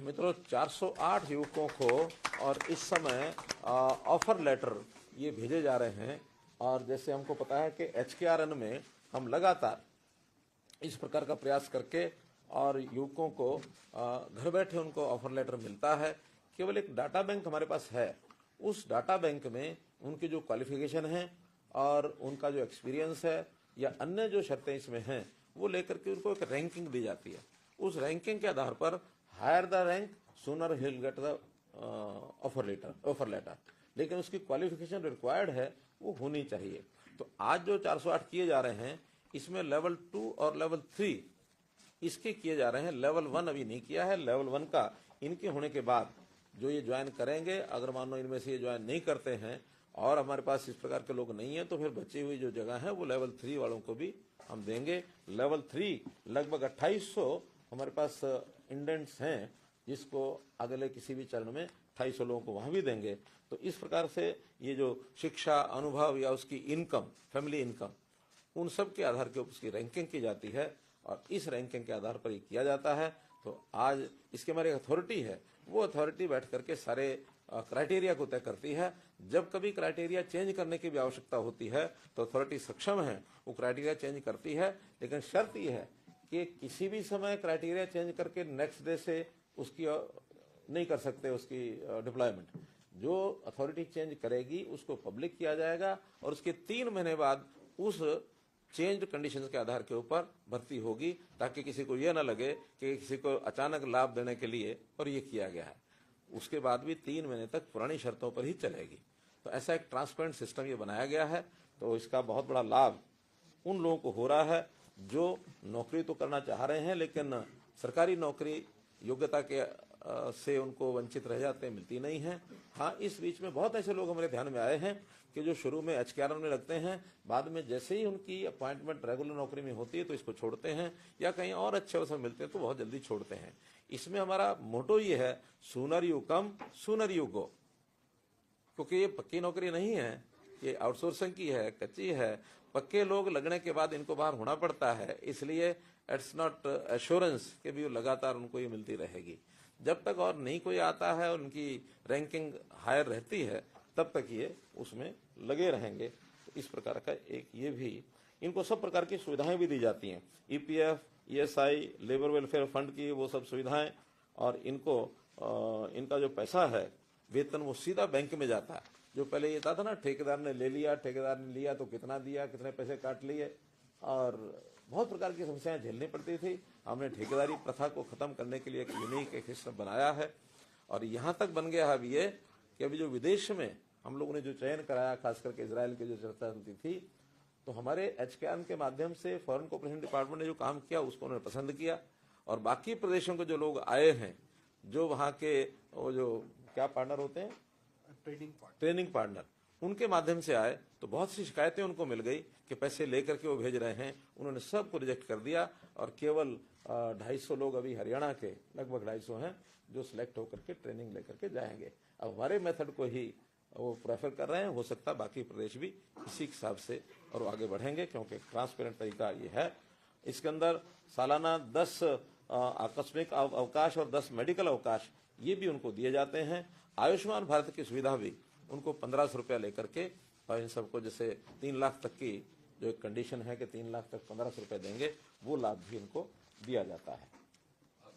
मित्रों 408 युवकों को और इस समय ऑफर लेटर ये भेजे जा रहे हैं। और जैसे हमको पता है कि HKRN में हम लगातार इस प्रकार का प्रयास करके और युवकों को घर बैठे उनको ऑफर लेटर मिलता है। केवल एक डाटा बैंक हमारे पास है, उस डाटा बैंक में उनकी जो क्वालिफिकेशन है और उनका जो एक्सपीरियंस है या अन्य जो शर्तें इसमें हैं वो लेकर के उनको एक रैंकिंग दी जाती है। उस रैंकिंग के आधार पर higher the rank sooner he will get the offer letter, लेकिन उसकी क्वालिफिकेशन रिक्वायर्ड है वो होनी चाहिए। तो आज जो 408 किए जा रहे हैं इसमें लेवल 2 और लेवल 3 इसके किए जा रहे हैं। लेवल 1 अभी नहीं किया है। लेवल 1 का इनके होने के बाद जो ये ज्वाइन करेंगे, अगर मान लो इनमें से ये ज्वाइन नहीं करते हैं और हमारे पास इस प्रकार के लोग नहीं है तो फिर बची हुई जो जगह है वो लेवल 3 वालों को भी हम देंगे। लेवल 3 लगभग 2800 हमारे पास इंडेंट्स हैं, जिसको अगले किसी भी चरण में 2800 लोगों को वहां भी देंगे। तो इस प्रकार से ये जो शिक्षा, अनुभव या उसकी इनकम, फैमिली इनकम, उन सब के आधार के ऊपर उसकी रैंकिंग की जाती है और इस रैंकिंग के आधार पर ये किया जाता है। तो आज इसके हमारी अथॉरिटी है, वो अथॉरिटी बैठ करके सारे क्राइटेरिया को तय करती है। जब कभी क्राइटेरिया चेंज करने की भी आवश्यकता होती है तो अथॉरिटी सक्षम है, वो क्राइटेरिया चेंज करती है। लेकिन शर्त ये है कि किसी भी समय क्राइटेरिया चेंज करके नेक्स्ट डे से उसकी नहीं कर सकते उसकी डिप्लॉयमेंट। जो अथॉरिटी चेंज करेगी उसको पब्लिक किया जाएगा और उसके 3 महीने बाद उस चेंज्ड कंडीशंस के आधार के ऊपर भर्ती होगी, ताकि किसी को यह ना लगे कि किसी को अचानक लाभ देने के लिए और ये किया गया है। उसके बाद भी 3 महीने तक पुरानी शर्तों पर ही चलेगी। तो ऐसा एक ट्रांसपेरेंट सिस्टम ये बनाया गया है। तो इसका बहुत बड़ा लाभ उन लोगों को हो रहा है जो नौकरी तो करना चाह रहे हैं लेकिन सरकारी नौकरी योग्यता के से उनको वंचित रह जाते हैं, मिलती नहीं है। हाँ, इस बीच में बहुत ऐसे लोग हमारे ध्यान में आए हैं कि जो शुरू में HKRN में लगते हैं, बाद में जैसे ही उनकी अपॉइंटमेंट रेगुलर नौकरी में होती है तो इसको छोड़ते हैं या कहीं और अच्छे अवसर मिलते हैं तो बहुत जल्दी छोड़ते हैं। इसमें हमारा मोटो ये है, sooner you come sooner you go, क्योंकि ये पक्की नौकरी नहीं है, ये आउटसोर्सिंग की है, कच्ची है। पक्के लोग लगने के बाद इनको बाहर होना पड़ता है, इसलिए इट्स नॉट एश्योरेंस कि भी लगातार उनको ये मिलती रहेगी। जब तक और नहीं कोई आता है, उनकी रैंकिंग हायर रहती है, तब तक ये उसमें लगे रहेंगे। तो इस प्रकार का एक ये भी इनको सब प्रकार की सुविधाएं भी दी जाती हैं, EPF, ESI, labour welfare fund की वो सब सुविधाएं। और इनको इनका जो पैसा है वेतन वो सीधा बैंक में जाता है। जो पहले ये था ना, ठेकेदार ने ले लिया, ठेकेदार ने लिया तो कितना दिया, कितने पैसे काट लिए, और बहुत प्रकार की समस्याएं झेलनी पड़ती थी। हमने ठेकेदारी प्रथा को खत्म करने के लिए एक यूनिक एक सिस्टम बनाया है। और यहाँ तक बन गया है अभी ये कि अभी जो विदेश में हम लोगों ने जो चयन कराया, खास करके इजराइल की जो चर्चा होती थी, तो हमारे HKRN के माध्यम से फॉरेन कोऑपरेशन डिपार्टमेंट ने जो काम किया उसको उन्होंने पसंद किया। और बाकी प्रदेशों के जो लोग आए हैं, जो वहाँ के वो जो क्या पार्टनर होते हैं, ट्रेनिंग पार्टनर, उनके माध्यम से आए तो बहुत सी शिकायतें उनको मिल गई कि पैसे लेकर के वो भेज रहे हैं। उन्होंने सबको रिजेक्ट कर दिया और केवल 250 लोग अभी हरियाणा के लगभग 250 हैं जो सिलेक्ट होकर के ट्रेनिंग लेकर के जाएंगे। अब हमारे मेथड को ही वो प्रेफर कर रहे हैं। हो सकता है बाकी प्रदेश भी इसी हिसाब से और आगे बढ़ेंगे, क्योंकि ट्रांसपेरेंट तरीका ये है। इसके अंदर सालाना 10 आकस्मिक अवकाश और 10 मेडिकल अवकाश ये भी उनको दिए जाते हैं। आयुष्मान भारत की सुविधा भी उनको 1500 रुपया लेकर के, और इन सबको जैसे 3 लाख तक की जो एक कंडीशन है कि 3 लाख तक 1500 रुपया देंगे, वो लाभ भी इनको दिया जाता है।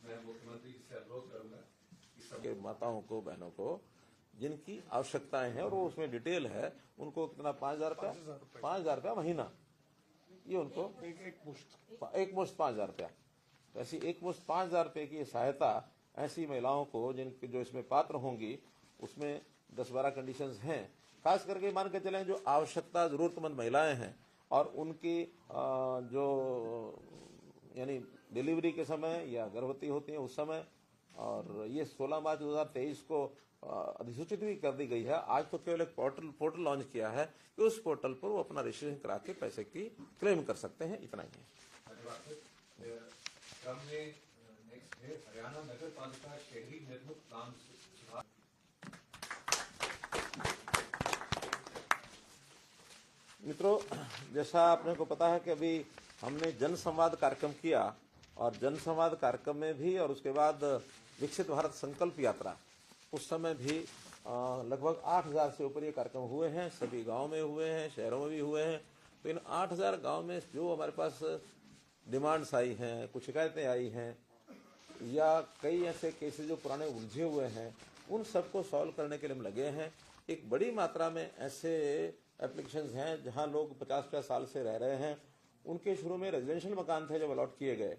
मैं मुख्यमंत्री से अनुरोध करूंगा कि माताओं को, बहनों को जिनकी आवश्यकताएं हैं और वो उसमें डिटेल है, उनको कितना 5000 रुपया, 5000 रुपया महीना, ये उनको एक मुश्त 5000 रुपया। तो ऐसी एक मुश्त 5000 रुपये की सहायता ऐसी महिलाओं को जिनकी जो इसमें पात्र होंगी, उसमें 10-12 कंडीशंस हैं। खास करके मान के चलें जो आवश्यकता जरूरतमंद महिलाएं हैं और उनकी जो यानी डिलीवरी के समय या गर्भवती होती हैं उस समय। और ये 16 मार्च 2023 को अधिसूचित भी कर दी गई है। आज तो केवल एक पोर्टल लॉन्च किया है कि उस पोर्टल पर वो अपना रजिस्ट्रेशन करा के पैसे की क्लेम कर सकते हैं। इतना ही है। हरियाणा नगर पालिका शहरी निर्मित प्लान मित्रों, जैसा आपने को पता है कि अभी हमने जन संवाद कार्यक्रम किया और जन संवाद कार्यक्रम में भी और उसके बाद विकसित भारत संकल्प यात्रा, उस समय भी लगभग 8,000 से ऊपर ये कार्यक्रम हुए हैं। सभी गांव में हुए हैं, शहरों में भी हुए हैं। तो इन 8,000 गांव में जो हमारे पास डिमांड्स आई हैं, कुछ शिकायतें आई हैं, या कई ऐसे केसेस जो पुराने उलझे हुए हैं, उन सबको सॉल्व करने के लिए हम लगे हैं। एक बड़ी मात्रा में ऐसे एप्लीकेशंस हैं जहां लोग 50-50 साल से रह रहे हैं। उनके शुरू में रेजिडेंशियल मकान थे जो अलॉट किए गए,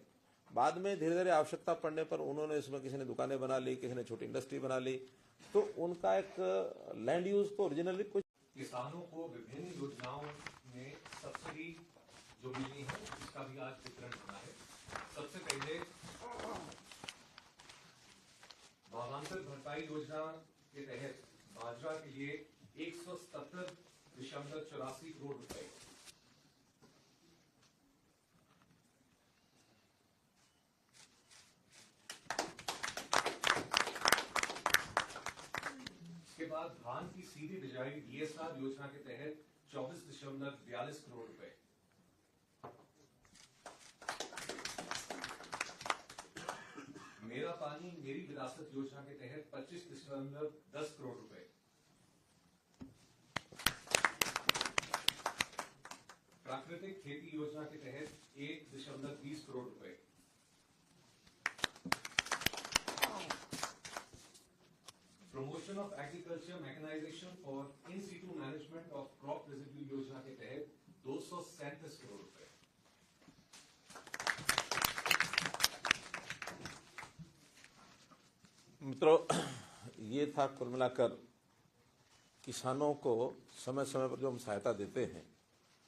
बाद में धीरे धीरे आवश्यकता पड़ने पर उन्होंने इसमें किसी ने दुकानें बना ली, किसी ने छोटी इंडस्ट्री बना ली। तो उनका एक लैंड यूज तो ओरिजिनली कुछ किसानों को विभिन्न योजनाओं में सब्सिडी जो मिली है इसका भी आज वितरण होना है। सबसे पहले भावांतर भरपाई योजना के तहत बाजरा के लिए 177.84 करोड़ रुपए, इसके बाद धान की सीधी बिजाई डीएसआर योजना के तहत 24.42 करोड़ रुपए, मेरा पानी मेरी विरासत योजना के तहत 25.10 करोड़ रुपए, प्राकृतिक खेती योजना के तहत 1.20 करोड़ रुपए, promotion of agriculture mechanisation for in situ management of crop residue योजना के तहत 237 करोड़ रुपए, मित्रों, ये था कुल मिलाकर किसानों को समय समय पर जो हम सहायता देते हैं,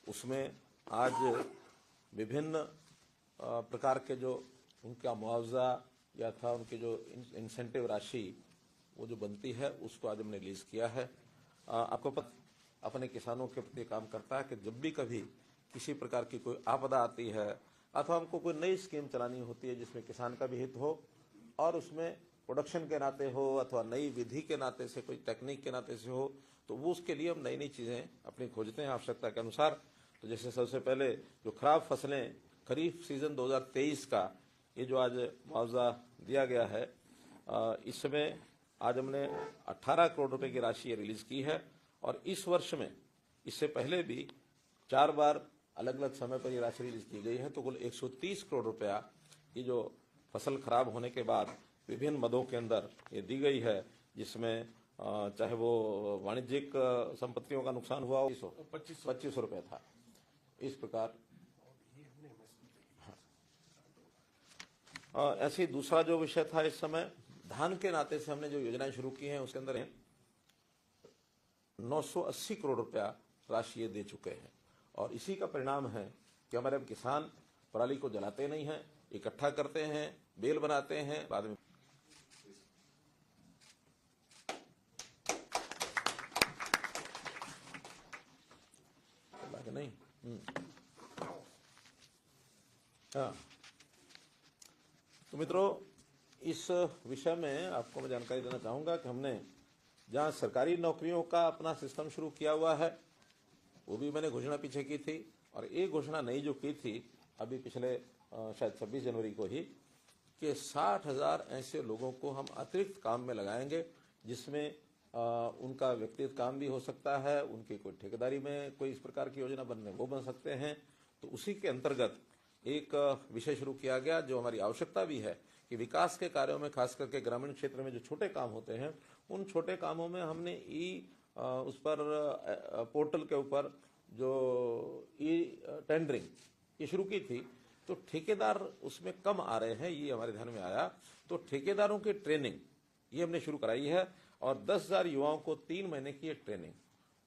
उसमें आज विभिन्न प्रकार के जो उनका मुआवजा या था, उनकी जो इंसेंटिव राशि वो जो बनती है, उसको आज हमने रिलीज किया है। आपको पता अपने किसानों के प्रति काम करता है कि जब भी कभी किसी प्रकार की कोई आपदा आती है अथवा हमको कोई नई स्कीम चलानी होती है जिसमें किसान का भी हित हो और उसमें प्रोडक्शन के नाते हो अथवा नई विधि के नाते से, कोई टेक्निक के नाते से हो, तो वो उसके लिए हम नई नई चीजें अपनी खोजते हैं आवश्यकता के अनुसार। तो जैसे सबसे पहले जो खराब फसलें खरीफ सीजन 2023 का ये जो आज मुआवजा दिया गया है, इसमें आज हमने 18 करोड़ रुपए की राशि रिलीज की है। और इस वर्ष में इससे पहले भी 4 बार अलग अलग समय पर ये राशि रिलीज की गई है। तो कुल 130 करोड़ रुपया ये जो फसल खराब होने के बाद विभिन्न मदों के अंदर ये दी गई है, जिसमें चाहे वो वाणिज्यिक संपत्तियों का नुकसान हुआ हो 25 रुपये था। इस प्रकार ऐसे ही दूसरा जो विषय था, इस समय धान के नाते से हमने जो योजनाएं शुरू की हैं उसके अंदर 980 करोड़ रुपया राशि ये दे चुके हैं। और इसी का परिणाम है कि हमारे किसान पराली को जलाते नहीं हैं, इकट्ठा करते हैं, बेल बनाते हैं, बाद में नहीं। हाँ, तो मित्रों, इस विषय में आपको मैं जानकारी देना चाहूंगा कि हमने जहां सरकारी नौकरियों का अपना सिस्टम शुरू किया हुआ है, वो भी मैंने घोषणा पीछे की थी। और एक घोषणा नई जो की थी अभी पिछले शायद 26 जनवरी को ही, कि 60,000 ऐसे लोगों को हम अतिरिक्त काम में लगाएंगे, जिसमें उनका व्यक्तिगत काम भी हो सकता है, उनकी कोई ठेकेदारी में कोई इस प्रकार की योजना बनने वो बन सकते हैं। तो उसी के अंतर्गत एक विषय शुरू किया गया जो हमारी आवश्यकता भी है कि विकास के कार्यों में, खास करके ग्रामीण क्षेत्र में जो छोटे काम होते हैं, उन छोटे कामों में हमने उस पर पोर्टल के ऊपर जो टेंडरिंग ये शुरू की थी। तो ठेकेदार उसमें कम आ रहे हैं, ये हमारे ध्यान में आया। तो ठेकेदारों की ट्रेनिंग ये हमने शुरू कराई है और 10,000 युवाओं को 3 महीने की एक ट्रेनिंग,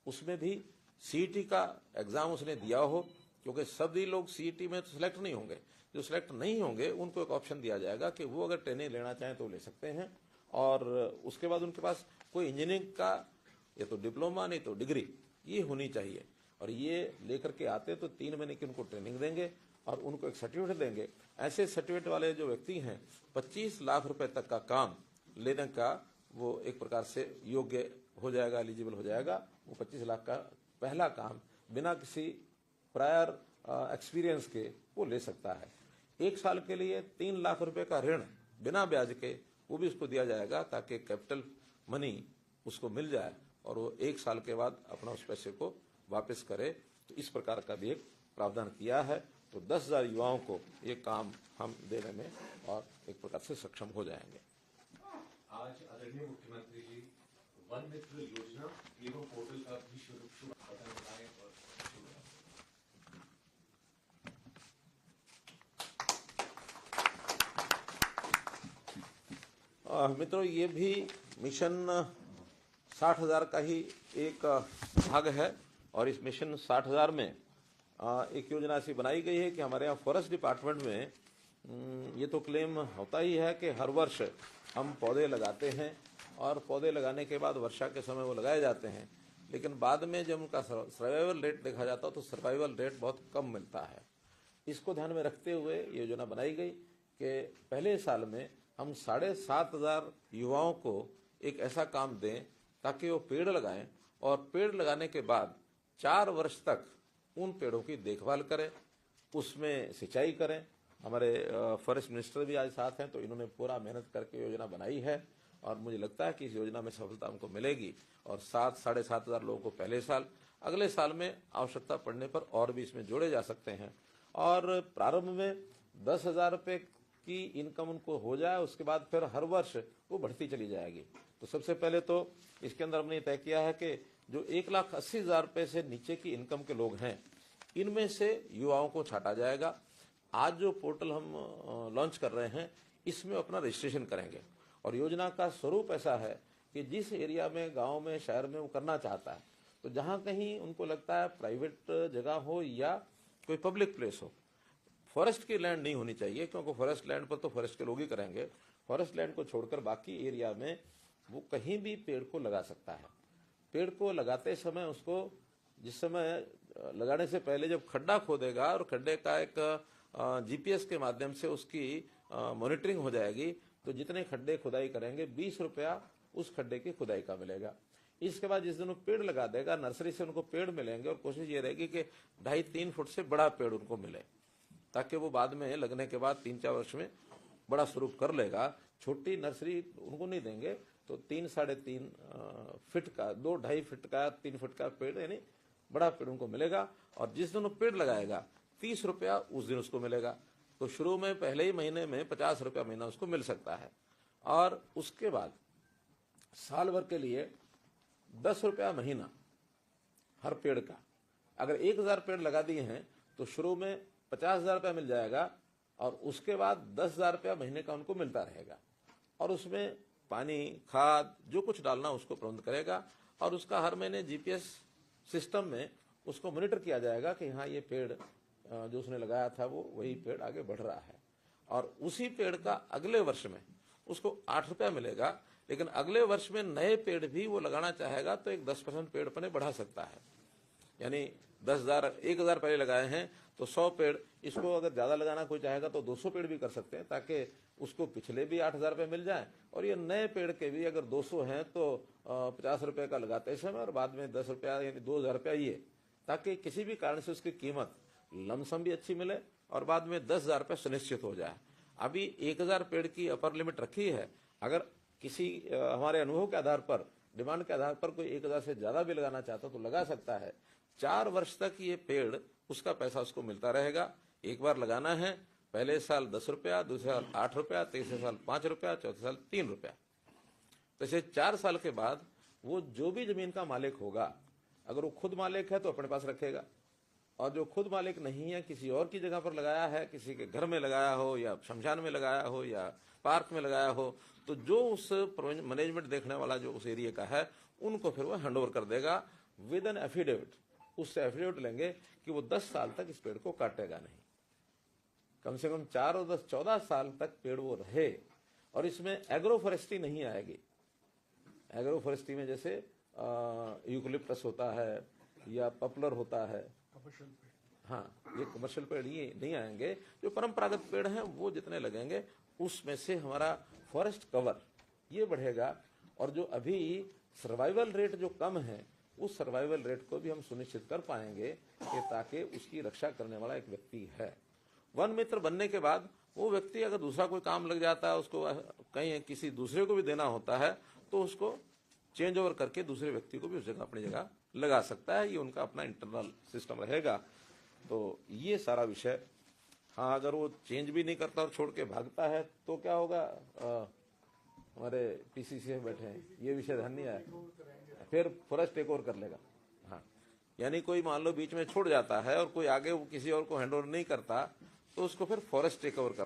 उसमें भी सीईटी का एग्जाम उसने दिया हो, क्योंकि सभी लोग सीईटी में तो सिलेक्ट नहीं होंगे। जो सिलेक्ट नहीं होंगे उनको एक ऑप्शन दिया जाएगा कि वो अगर ट्रेनिंग लेना चाहें तो ले सकते हैं। और उसके बाद उनके पास कोई इंजीनियरिंग का ये तो डिप्लोमा नहीं तो डिग्री ये होनी चाहिए, और ये लेकर के आते तो 3 महीने की उनको ट्रेनिंग देंगे और उनको एक सर्टिफिकेट देंगे। ऐसे सर्टिफिकेट वाले जो व्यक्ति हैं 25 लाख रुपए तक का काम लेने का वो एक प्रकार से योग्य हो जाएगा, एलिजिबल हो जाएगा। वो 25 लाख का पहला काम बिना किसी प्रायर एक्सपीरियंस के वो ले सकता है। 1 साल के लिए 3 लाख रुपए का ऋण बिना ब्याज के वो भी उसको दिया जाएगा ताकि कैपिटल मनी उसको मिल जाए और वो 1 साल के बाद अपना उस पैसे को वापस करे। तो इस प्रकार का भी एक प्रावधान किया है। तो 10,000 युवाओं को ये काम हम देने में और एक प्रकार से सक्षम हो जाएंगे। आज आदरणीय मुख्यमंत्री जी वन मित्र योजना एवं पोर्टल का भी शुभ बताएं और मित्रों, ये भी मिशन 60,000 का ही एक भाग है और इस मिशन 60,000 में एक योजना ऐसी बनाई गई है कि हमारे यहाँ फॉरेस्ट डिपार्टमेंट में ये तो क्लेम होता ही है कि हर वर्ष हम पौधे लगाते हैं और पौधे लगाने के बाद वर्षा के समय वो लगाए जाते हैं, लेकिन बाद में जब उनका सर्वाइवल रेट देखा जाता है तो सर्वाइवल रेट बहुत कम मिलता है। इसको ध्यान में रखते हुए योजना बनाई गई कि पहले साल में हम 7,500 युवाओं को एक ऐसा काम दें ताकि वो पेड़ लगाएं और पेड़ लगाने के बाद 4 वर्ष तक उन पेड़ों की देखभाल करें, उसमें सिंचाई करें। हमारे फॉरेस्ट मिनिस्टर भी आज साथ हैं, तो इन्होंने पूरा मेहनत करके योजना बनाई है और मुझे लगता है कि इस योजना में सफलता हमको मिलेगी और 7,500 लोगों को पहले साल, अगले साल में आवश्यकता पड़ने पर और भी इसमें जोड़े जा सकते हैं। और प्रारंभ में 10,000 रुपये की इनकम उनको हो जाए, उसके बाद फिर हर वर्ष वो बढ़ती चली जाएगी। तो सबसे पहले तो इसके अंदर हमने तय किया है कि जो 1,80,000 रुपये से नीचे की इनकम के लोग हैं, इनमें से युवाओं को छांटा जाएगा। आज जो पोर्टल हम लॉन्च कर रहे हैं, इसमें अपना रजिस्ट्रेशन करेंगे और योजना का स्वरूप ऐसा है कि जिस एरिया में, गांव में, शहर में वो करना चाहता है, तो जहां कहीं उनको लगता है प्राइवेट जगह हो या कोई पब्लिक प्लेस हो, फॉरेस्ट की लैंड नहीं होनी चाहिए, क्योंकि फॉरेस्ट लैंड पर तो फॉरेस्ट के लोग ही करेंगे। फॉरेस्ट लैंड को छोड़कर बाकी एरिया में वो कहीं भी पेड़ को लगा सकता है। पेड़ को लगाते समय उसको जिस समय लगाने से पहले जब खड्डा खोदेगा और खड्डे का एक जीपीएस के माध्यम से उसकी मॉनिटरिंग हो जाएगी, तो जितने खड्डे खुदाई करेंगे 20 रुपया उस खड्डे की खुदाई का मिलेगा। इसके बाद जिस दिन वो पेड़ लगा देगा, नर्सरी से उनको पेड़ मिलेंगे और कोशिश ये रहेगी कि 2.5-3 फुट से बड़ा पेड़ उनको मिले, ताकि वो बाद में लगने के बाद 3-4 वर्ष में बड़ा स्वरूप कर लेगा। छोटी नर्सरी उनको नहीं देंगे, तो 3-3.5 फीट का, 2-2.5 फीट का, 3 फीट का पेड़, यानी बड़ा पेड़ उनको मिलेगा। और जिस दिन वो पेड़ लगाएगा 30 रुपया उस दिन उसको मिलेगा। तो शुरू में पहले ही महीने में 50 रुपया महीना उसको मिल सकता है और उसके बाद साल भर के लिए 10 रुपया महीना हर पेड़ का। अगर 1,000 पेड़ लगा दिए हैं तो शुरू में 50,000 रुपया मिल जाएगा और उसके बाद 10,000 रुपया महीने का उनको मिलता रहेगा और उसमें पानी, खाद, जो कुछ डालना उसको प्रबंध करेगा और उसका हर महीने जीपीएस सिस्टम में उसको मॉनिटर किया जाएगा कि हाँ, ये पेड़ जो उसने लगाया था वो वही पेड़ आगे बढ़ रहा है। और उसी पेड़ का अगले वर्ष में उसको 8 रुपया मिलेगा, लेकिन अगले वर्ष में नए पेड़ भी वो लगाना चाहेगा तो एक 10% पेड़ अपने बढ़ा सकता है। यानी 1,000 पहले लगाए हैं तो 100 पेड़, इसको अगर ज्यादा लगाना कोई चाहेगा तो 200 पेड़ भी कर सकते हैं, ताकि उसको पिछले भी 8,000 रुपये मिल जाए और ये नए पेड़ के भी अगर 200 हैं तो 50 रुपये का लगाते समय और बाद में 10 रुपया यानी 2,000 रुपया, ये ताकि किसी भी कारण से उसकी कीमत लमसम भी अच्छी मिले और बाद में 10,000 रुपये सुनिश्चित हो जाए। अभी 1,000 पेड़ की अपर लिमिट रखी है। अगर किसी हमारे अनुभव के आधार पर, डिमांड के आधार पर कोई 1,000 से ज्यादा भी लगाना चाहता तो लगा सकता है। 4 वर्ष तक ये पेड़, उसका पैसा उसको मिलता रहेगा। एक बार लगाना है, पहले साल 10 रुपया, दूसरे साल 8 रुपया, तीसरे साल 5 रुपया, चौथे साल 3 रुपया। तो इसे 4 साल के बाद वो जो भी जमीन का मालिक होगा, अगर वो खुद मालिक है तो अपने पास रखेगा और जो खुद मालिक नहीं है, किसी और की जगह पर लगाया है, किसी के घर में लगाया हो या शमशान में लगाया हो या पार्क में लगाया हो, तो जो उस मैनेजमेंट देखने वाला जो उस एरिया का है, उनको फिर वो हैंड ओवर कर देगा विद एन एफिडेविट। उससे एफिडेविट लेंगे कि वो 10 साल तक इस पेड़ को काटेगा नहीं, कम से कम 4 और 10, 14 साल तक पेड़ वो रहे। और इसमें एग्रो फॉरेस्ट्री नहीं आएगी। एग्रो फॉरेस्ट्री में जैसे यूकलिप्टस होता है या पॉपुलर होता है, हाँ, ये कमर्शियल पेड़ ये नहीं आएंगे। जो परंपरागत पेड़ हैं वो जितने लगेंगे उसमें से हमारा फॉरेस्ट कवर ये बढ़ेगा। और जो अभी सर्वाइवल रेट जो कम है, उस सर्वाइवल रेट को भी हम सुनिश्चित कर पाएंगे कि ताकि उसकी रक्षा करने वाला एक व्यक्ति है। वन मित्र बनने के बाद वो व्यक्ति अगर दूसरा कोई काम लग जाता है, उसको कहीं किसी दूसरे को भी देना होता है, तो उसको चेंज ओवर करके दूसरे व्यक्ति को भी उस जगह अपनी जगह लगा सकता है। ये उनका अपना इंटरनल सिस्टम रहेगा। तो ये सारा विषय, हाँ, अगर वो चेंज भी नहीं करता और छोड़ के भागता है तो क्या होगा? हमारे पीसीसी में बैठे हैं, ये विषय ध्यान नहीं आया, फिर फॉरेस्ट टेक ओवर कर लेगा। हाँ, यानी कोई मान लो बीच में छोड़ जाता है और कोई आगे वो किसी और को हैंड ओवर नहीं करता, तो उसको फिर फॉरेस्ट टेक ओवर कर